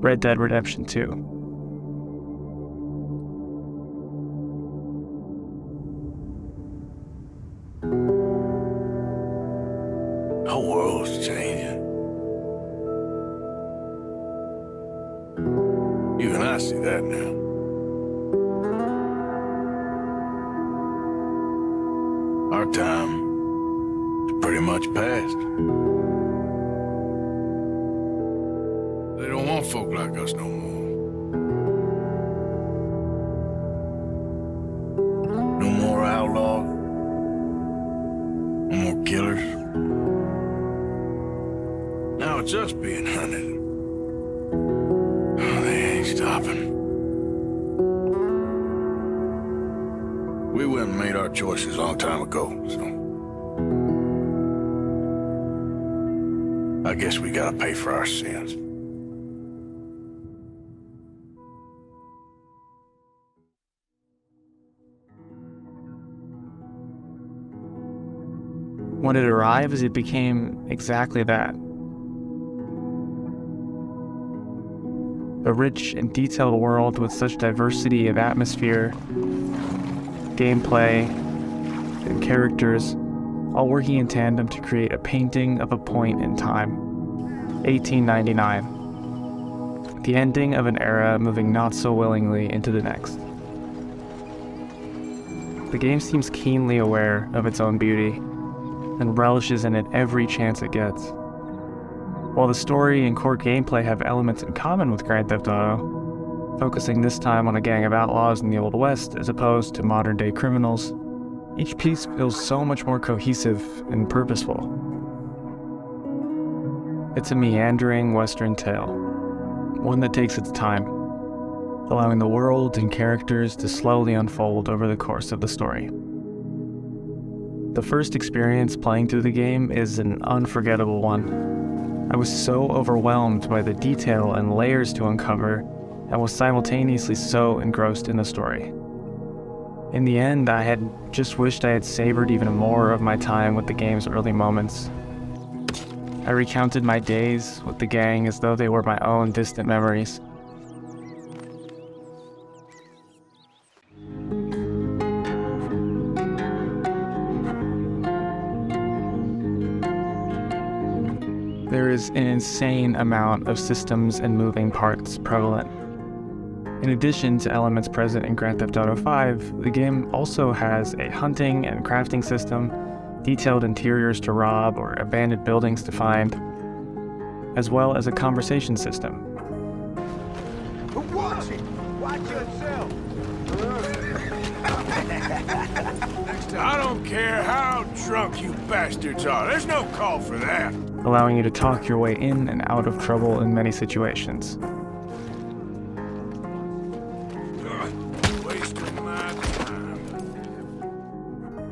Red Dead Redemption 2. The world's changing. Even I see that now. Our time is pretty much past. They don't want folk like us no more. No more outlaws. No more killers. Now it's us being hunted. Oh, they ain't stopping. We went and made our choices a long time ago, so I guess we gotta pay for our sins. When it arrives, it became exactly that. A rich and detailed world with such diversity of atmosphere, gameplay, and characters, all working in tandem to create a painting of a point in time. 1899. The ending of an era moving not so willingly into the next. The game seems keenly aware of its own beauty, and relishes in it every chance it gets. While the story and core gameplay have elements in common with Grand Theft Auto, focusing this time on a gang of outlaws in the Old West as opposed to modern-day criminals, each piece feels so much more cohesive and purposeful. It's a meandering Western tale, one that takes its time, allowing the world and characters to slowly unfold over the course of the story. The first experience playing through the game is an unforgettable one. I was so overwhelmed by the detail and layers to uncover, and was simultaneously so engrossed in the story. In the end, I had just wished I had savored even more of my time with the game's early moments. I recounted my days with the gang as though they were my own distant memories. There is an insane amount of systems and moving parts prevalent. In addition to elements present in Grand Theft Auto 5, the game also has a hunting and crafting system, detailed interiors to rob or abandoned buildings to find, as well as a conversation system. Watch it! Watch yourself! I don't care how drunk you bastards are. There's no call for that. Allowing you to talk your way in and out of trouble in many situations. Wasting my time.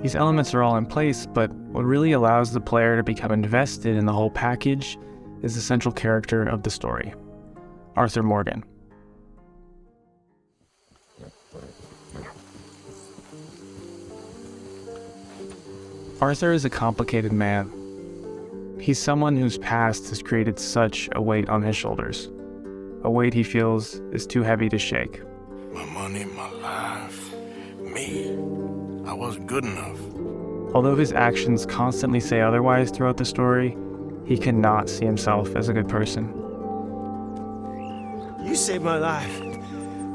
These elements are all in place, but what really allows the player to become invested in the whole package is the central character of the story, Arthur Morgan. Arthur is a complicated man. He's someone whose past has created such a weight on his shoulders, a weight he feels is too heavy to shake. My money, my life, me. I wasn't good enough. Although his actions constantly say otherwise throughout the story, he cannot see himself as a good person. You saved my life.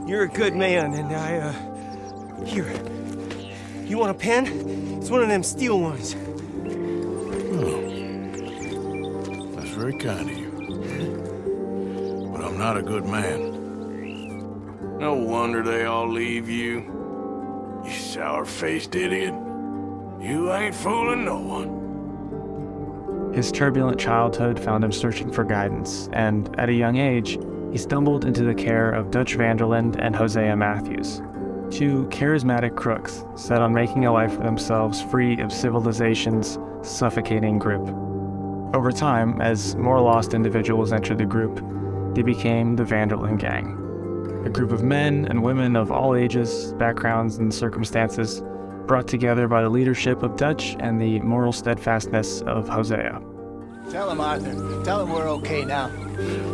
You're a good man, and here. You want a pen? It's one of them steel ones. Oh. That's very kind of you. But I'm not a good man. No wonder they all leave you. You sour-faced idiot. You ain't fooling no one. His turbulent childhood found him searching for guidance, and at a young age, he stumbled into the care of Dutch Vanderland and Hosea Matthews, two charismatic crooks set on making a life for themselves free of civilization's suffocating grip. Over time, as more lost individuals entered the group, they became the Vanderland Gang, a group of men and women of all ages, backgrounds, and circumstances, brought together by the leadership of Dutch and the moral steadfastness of Hosea. Tell him, Arthur. Tell him we're okay now.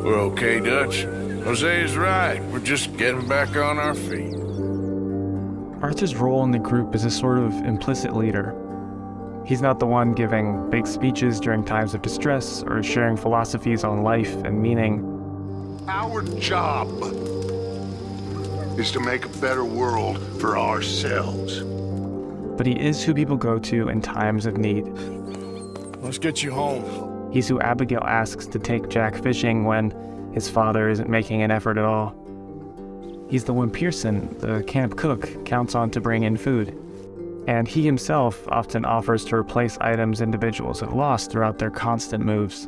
We're okay, Dutch. Jose's right. We're just getting back on our feet. Arthur's role in the group is a sort of implicit leader. He's not the one giving big speeches during times of distress or sharing philosophies on life and meaning. Our job is to make a better world for ourselves. But he is who people go to in times of need. Let's get you home. He's who Abigail asks to take Jack fishing when his father isn't making an effort at all. He's the one Pearson, the camp cook, counts on to bring in food. And he himself often offers to replace items individuals have lost throughout their constant moves,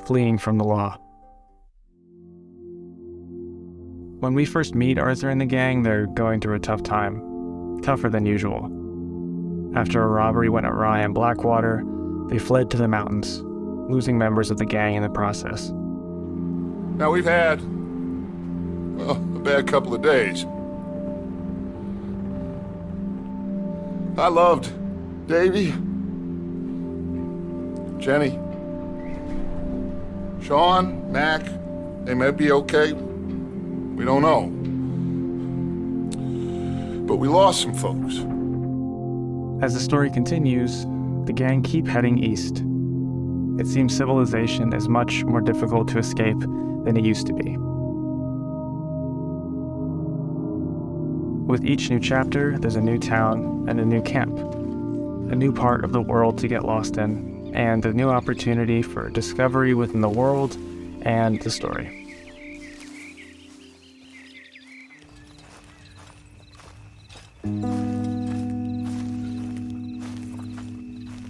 fleeing from the law. When we first meet Arthur and the gang, they're going through a tough time, tougher than usual. After a robbery went awry in Blackwater, they fled to the mountains, losing members of the gang in the process. Now we've had, well, a bad couple of days. I loved Davy, Jenny, Sean, Mac. They may be okay. We don't know. But we lost some folks. As the story continues, the gang keep heading east. It seems civilization is much more difficult to escape than it used to be. With each new chapter, there's a new town and a new camp, a new part of the world to get lost in, and a new opportunity for discovery within the world and the story.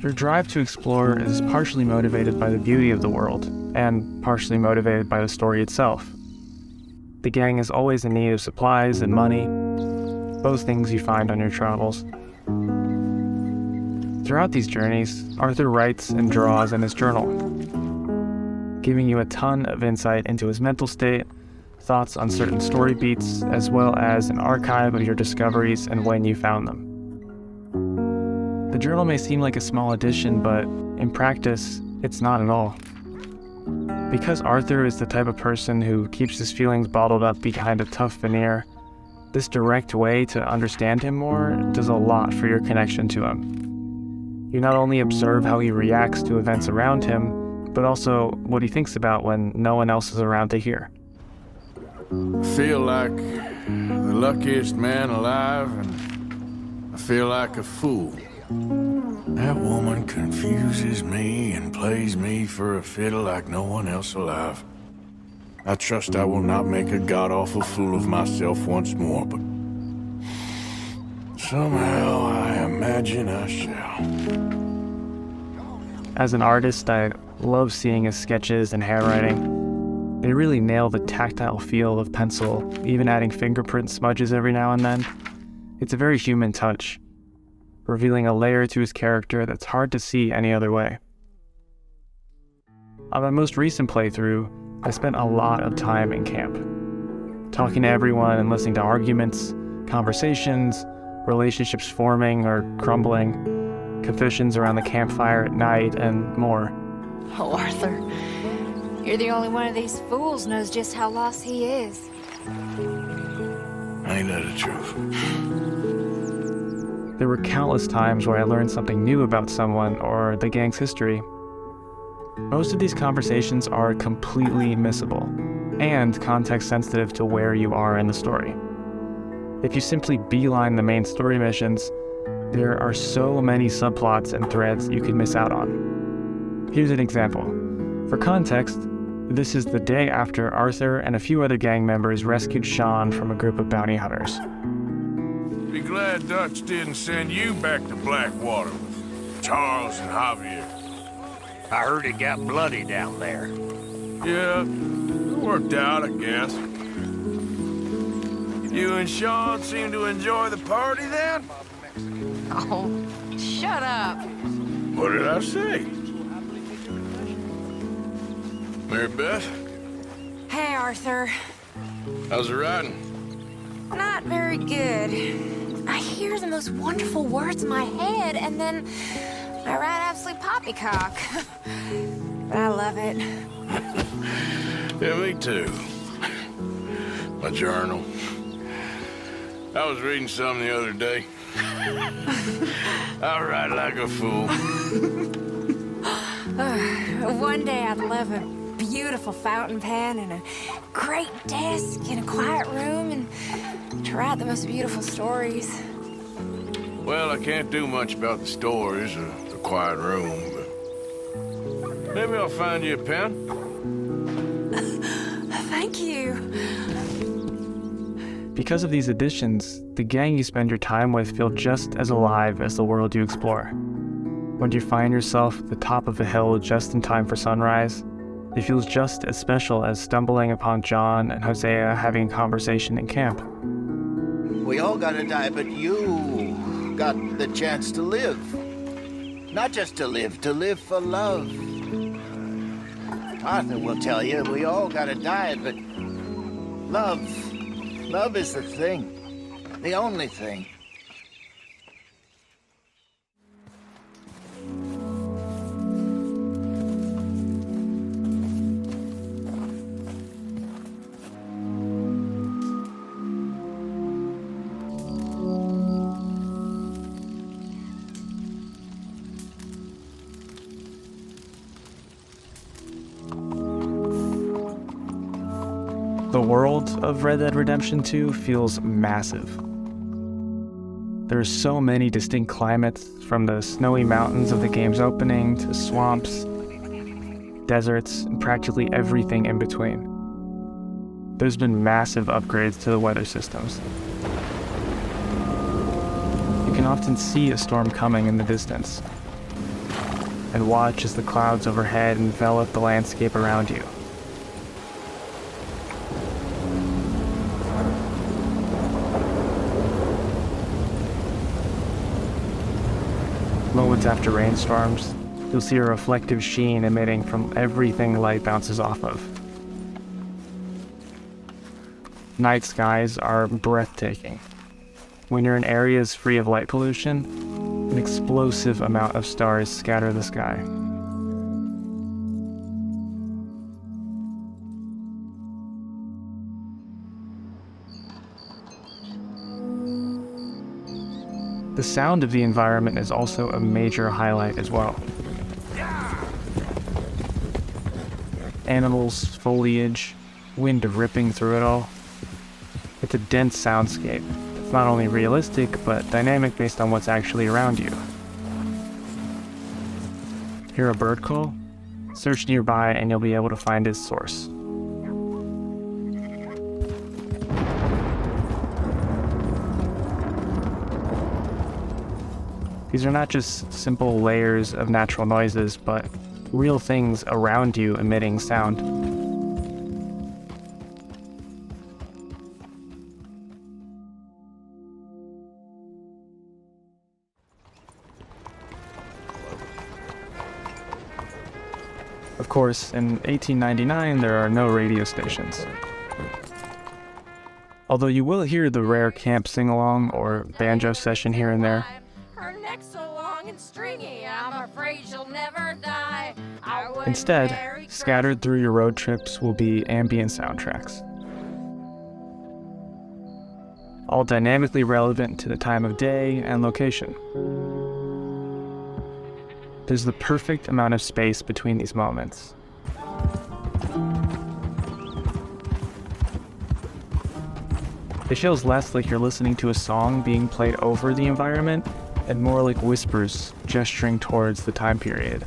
Your drive to explore is partially motivated by the beauty of the world, and partially motivated by the story itself. The gang is always in need of supplies and money, both things you find on your travels. Throughout these journeys, Arthur writes and draws in his journal, giving you a ton of insight into his mental state, thoughts on certain story beats, as well as an archive of your discoveries and when you found them. The journal may seem like a small addition, but in practice, it's not at all. Because Arthur is the type of person who keeps his feelings bottled up behind a tough veneer, this direct way to understand him more does a lot for your connection to him. You not only observe how he reacts to events around him, but also what he thinks about when no one else is around to hear. I feel like the luckiest man alive, and I feel like a fool. That woman confuses me and plays me for a fiddle like no one else alive. I trust I will not make a god-awful fool of myself once more, but somehow I imagine I shall. As an artist, I love seeing his sketches and handwriting. They really nail the tactile feel of pencil, even adding fingerprint smudges every now and then. It's a very human touch, revealing a layer to his character that's hard to see any other way. On my most recent playthrough, I spent a lot of time in camp, talking to everyone and listening to arguments, conversations, relationships forming or crumbling, confessions around the campfire at night, and more. Oh, Arthur, you're the only one of these fools knows just how lost he is. Ain't that the truth? There were countless times where I learned something new about someone or the gang's history. Most of these conversations are completely missable and context-sensitive to where you are in the story. If you simply beeline the main story missions, there are so many subplots and threads you could miss out on. Here's an example. For context, this is the day after Arthur and a few other gang members rescued Sean from a group of bounty hunters. Be glad Dutch didn't send you back to Blackwater with Charles and Javier. I heard it got bloody down there. Yeah, it worked out, I guess. You and Sean seem to enjoy the party then? Oh, shut up. What did I say? Mary Beth, Hey, Arthur. how's it riding? Not very good. I hear the most wonderful words in my head, and then I write absolute poppycock. but I love it. Yeah, me too. My journal. I was reading something the other day. I write like a fool. One day I'd love a beautiful fountain pen and a great desk in a quiet room and to write the most beautiful stories. Well, I can't do much about the stories or the quiet room, but maybe I'll find you a pen. Thank you. Because of these additions, the gang you spend your time with feel just as alive as the world you explore. When you find yourself at the top of a hill just in time for sunrise, it feels just as special as stumbling upon John and Hosea having a conversation in camp. We all gotta die, but you got the chance to live. Not just to live for love. Arthur will tell you, we all gotta die, but love is the thing. The only thing. The world of Red Dead Redemption 2 feels massive. There are so many distinct climates, from the snowy mountains of the game's opening to swamps, deserts, and practically everything in between. There's been massive upgrades to the weather systems. You can often see a storm coming in the distance, and watch as the clouds overhead envelop the landscape around you. Moments after rainstorms, you'll see a reflective sheen emitting from everything light bounces off of. Night skies are breathtaking. When you're in areas free of light pollution, an explosive amount of stars scatter the sky. The sound of the environment is also a major highlight as well. Animals, foliage, wind ripping through it all. It's a dense soundscape. It's not only realistic, but dynamic based on what's actually around you. Hear a bird call? Search nearby and you'll be able to find its source. These are not just simple layers of natural noises, but real things around you emitting sound. Of course, in 1899 there are no radio stations. Although you will hear the rare camp sing-along or banjo session here and there. Her neck's so long and stringy, I'm afraid she'll never die. Instead, scattered through your road trips will be ambient soundtracks. All dynamically relevant to the time of day and location. There's the perfect amount of space between these moments. It feels less like you're listening to a song being played over the environment, and more like whispers gesturing towards the time period.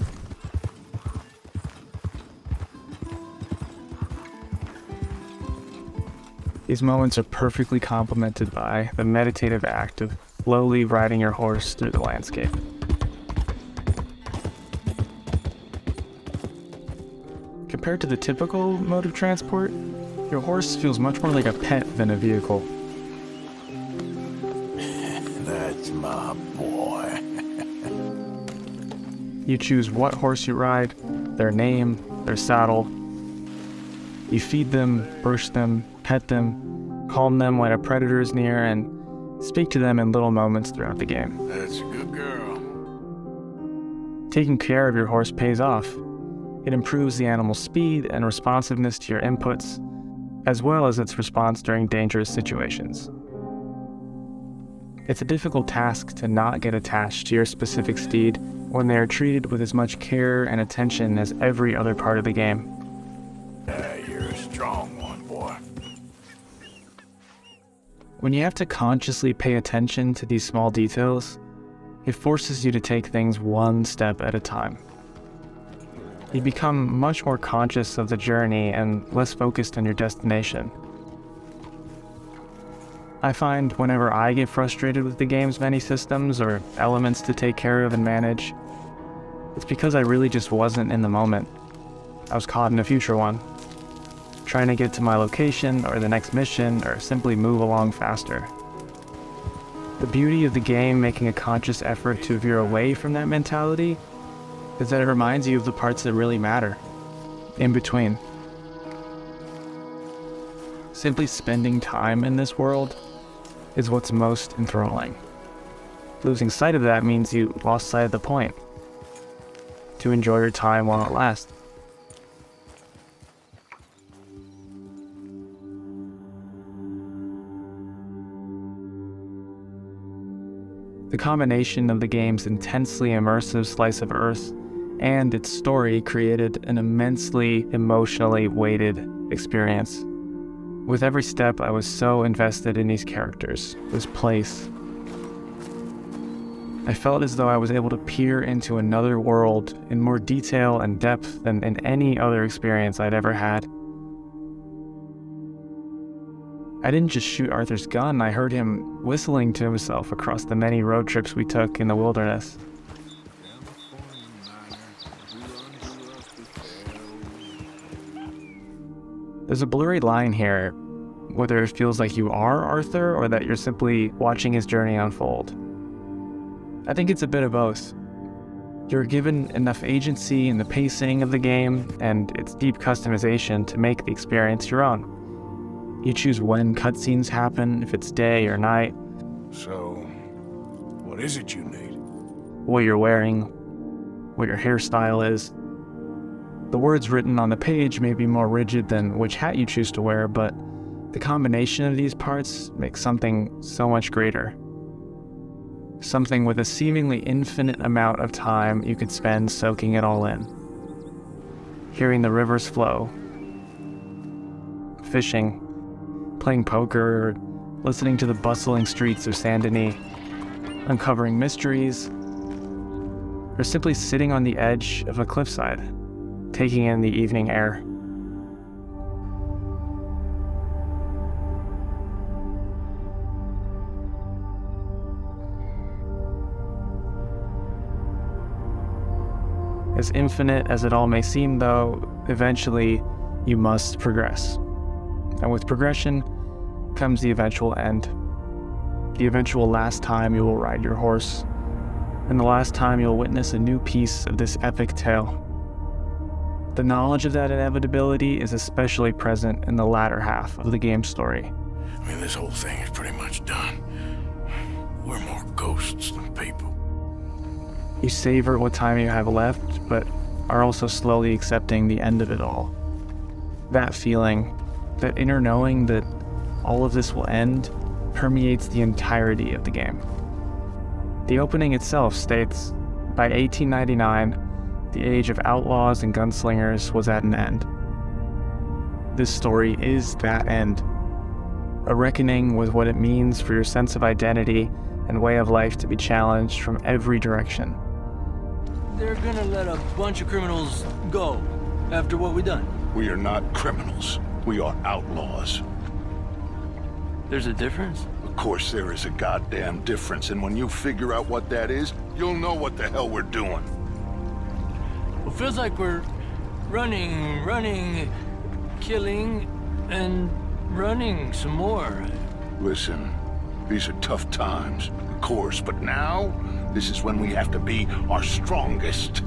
These moments are perfectly complemented by the meditative act of slowly riding your horse through the landscape. Compared to the typical mode of transport, your horse feels much more like a pet than a vehicle. That's my boy. You choose what horse you ride, their name, their saddle. You feed them, brush them, pet them, calm them when a predator is near, and speak to them in little moments throughout the game. That's a good girl. Taking care of your horse pays off. It improves the animal's speed and responsiveness to your inputs, as well as its response during dangerous situations. It's a difficult task to not get attached to your specific steed when they are treated with as much care and attention as every other part of the game. You're a strong one, boy. When you have to consciously pay attention to these small details, it forces you to take things one step at a time. You become much more conscious of the journey and less focused on your destination. I find whenever I get frustrated with the game's many systems or elements to take care of and manage, it's because I really just wasn't in the moment. I was caught in a future one, trying to get to my location or the next mission or simply move along faster. The beauty of the game making a conscious effort to veer away from that mentality is that it reminds you of the parts that really matter, in between. Simply spending time in this world is what's most enthralling. Losing sight of that means you lost sight of the point, to enjoy your time while it lasts. The combination of the game's intensely immersive slice of Earth and its story created an immensely emotionally weighted experience. With every step, I was so invested in these characters, this place. I felt as though I was able to peer into another world in more detail and depth than in any other experience I'd ever had. I didn't just shoot Arthur's gun, I heard him whistling to himself across the many road trips we took in the wilderness. There's a blurry line here, whether it feels like you are Arthur or that you're simply watching his journey unfold. I think it's a bit of both. You're given enough agency in the pacing of the game and its deep customization to make the experience your own. You choose when cutscenes happen, if it's day or night. So, what is it you need? What you're wearing, what your hairstyle is. The words written on the page may be more rigid than which hat you choose to wear, but the combination of these parts makes something so much greater. Something with a seemingly infinite amount of time you could spend soaking it all in. Hearing the rivers flow, fishing, playing poker, or listening to the bustling streets of Saint Denis, uncovering mysteries, or simply sitting on the edge of a cliffside, taking in the evening air. As infinite as it all may seem, though, eventually you must progress. And with progression comes the eventual end. The eventual last time you will ride your horse, and the last time you'll witness a new piece of this epic tale. The knowledge of that inevitability is especially present in the latter half of the game's story. I mean, this whole thing is pretty much done. We're more ghosts than people. You savor what time you have left, but are also slowly accepting the end of it all. That feeling, that inner knowing that all of this will end, permeates the entirety of the game. The opening itself states, by 1899, the age of outlaws and gunslingers was at an end. This story is that end. A reckoning with what it means for your sense of identity and way of life to be challenged from every direction. They're gonna let a bunch of criminals go after what we done. We are not criminals. We are outlaws. There's a difference? Of course there is a goddamn difference, and when you figure out what that is, you'll know what the hell we're doing. Well, feels like we're running, killing, and running some more. Listen, these are tough times, of course, but now, this is when we have to be our strongest.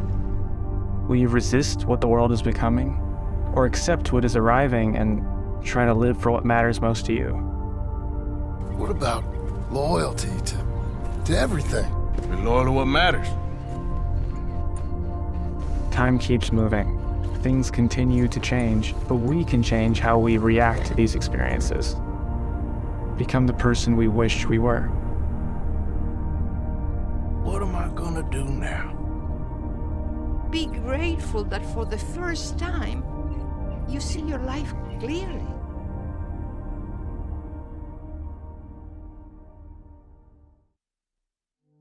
Will you resist what the world is becoming, or accept what is arriving and try to live for what matters most to you? What about loyalty to everything? Be loyal to what matters. Time keeps moving. things continue to change, but we can change how we react to these experiences. Become the person we wish we were. What am I gonna do now? Be grateful that for the first time, you see your life clearly.